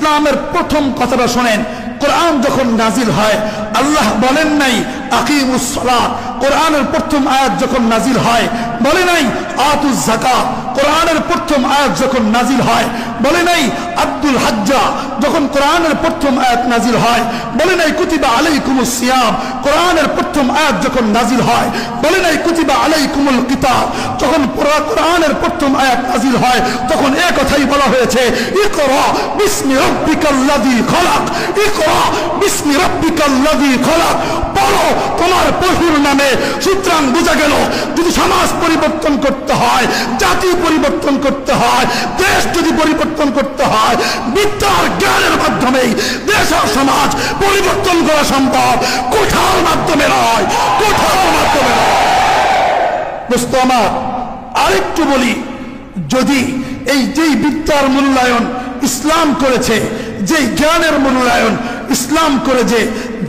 ইসলামের প্রথম কথাটা শোনেন, কোরআন যখন নাজিল হয় আল্লাহ বলেন নাই আকিমুস সালাত। কোরআনের প্রথম আয়াত যখন নাজিল হয় বলে নাই আতুজ যাকাত। কোরআনের প্রথম আয়াত যখন নাজিল হয় বলে নাই আব্দুল হাজ্জা। যখন কোরআনের প্রথম আয়াত নাজিল হয় বলে নাই কুতিবা আলাইকুমুস সিয়াম। কোরআনের প্রথম আয়াত যখন নাজিল হয় বলে নাই কুতিবা আলাইকুমুল কিতাব। যখন কোরআনের প্রথম আয়াত নাজিল হয় তখন এই কথাই বলা হয়েছে ইকরা বিসমি রাব্বিকাল্লাযী খলাক। ইকরা বিসমি রাব্বিকাল্লাযী খলাক, পড়ো তোমার প্রভুর নামে। সুতরাং বোঝা গেল যদি সমাজ পরিবর্তন করতে হয়, জাতি পরিবর্তন করতে হয়, দেশ যদি পরিবর্তন করতে হয়, বিদ্যার জ্ঞানের মাধ্যমেই দেশ আর সমাজ পরিবর্তন করা সম্ভব, কোঠার মাধ্যমে নয়, কোঠার মাধ্যমে নয়। দোস্ত আমার আরেকটু বলি, যদি এই যেই বিদ্যার মূল্যায়ন ইসলাম করেছে, যেই জ্ঞানের মূল্যায়ন ইসলাম করে, যে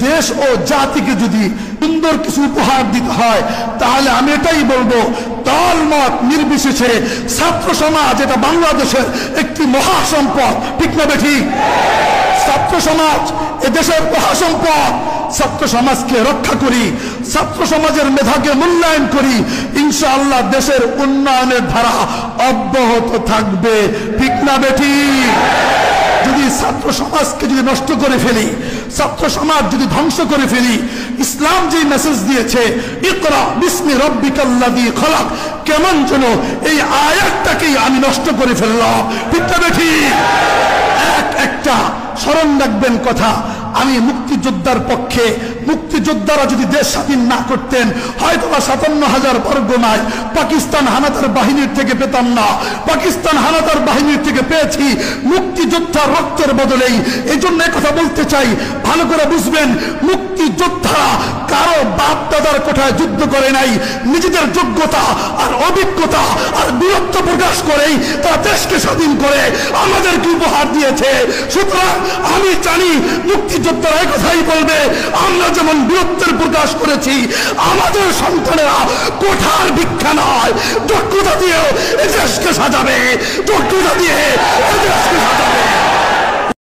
দেশ ও জাতিকে যদি সুন্দর কিছু উপহার দিতে হয় তাহলে আমি এটাই বলবো, দল মত নির্বিশেষে ছাত্র সমাজ এটা বাংলাদেশের একটি মহাসম্পদ। ঠিক না বেঠিক? ছাত্র সমাজ এদেশের মহাসম্পদ। ছাত্র সমাজকে রক্ষা করি, ছাত্র সমাজের মেধাকে মূল্যায়ন করি, ইনশাআল্লাহ দেশের উন্নয়নের ধারা অব্যাহত থাকবে। ঠিক না বেঠিক? যদি ছাত্র সমাজকে যদি নষ্ট করে ফেলি, ছাত্র সমাজ যদি ধ্বংস করে ফেলি, ইসলাম যে মেসেজ দিয়েছে ইকরা বিসমি রাব্বিকাল্লাযী খলাক, কেমন যেন এই আয়াতটাকেই আমি নষ্ট করে ফেললাম। ঠিক না বেঠিক? একটা স্মরণ রাখবেন কথা, আমি মুক্তিযোদ্ধার পক্ষে। মুক্তিযোদ্ধারা যদি দেশ স্বাধীন না করতেন হয়তো 57,000 বর্গ মাইল পাকিস্তান হানাদার বাহিনীর থেকে পেতাম না। পাকিস্তান হানাদার বাহিনীর থেকে পেয়েছি মুক্তিযোদ্ধার রক্তের বদলেই। এই জন্য কথা বলতে চাই, ভালো করে বুঝবেন, মুক্তিযোদ্ধারা কারো বাপ দাদার কোঠায় যুদ্ধ করে নাই, নিজেদের যোগ্যতা আর অভিজ্ঞতা আর বীরত্ব প্রকাশ করেই তারা দেশকে স্বাধীন করে আমাদেরকে উপহার দিয়েছে। সুতরাং আমি জানি মুক্তিযোদ্ধারা এই কথাই বলবে, আমরা যেমন বীরত্বের প্রকাশ করেছি, আমাদের সন্তানেরা কোঠার ভিক্ষা নয়, যোগ্যতা দিয়ে এ দেশকে সাজাবে, যোগ্যতা দিয়ে এ দেশকে সাজাবে।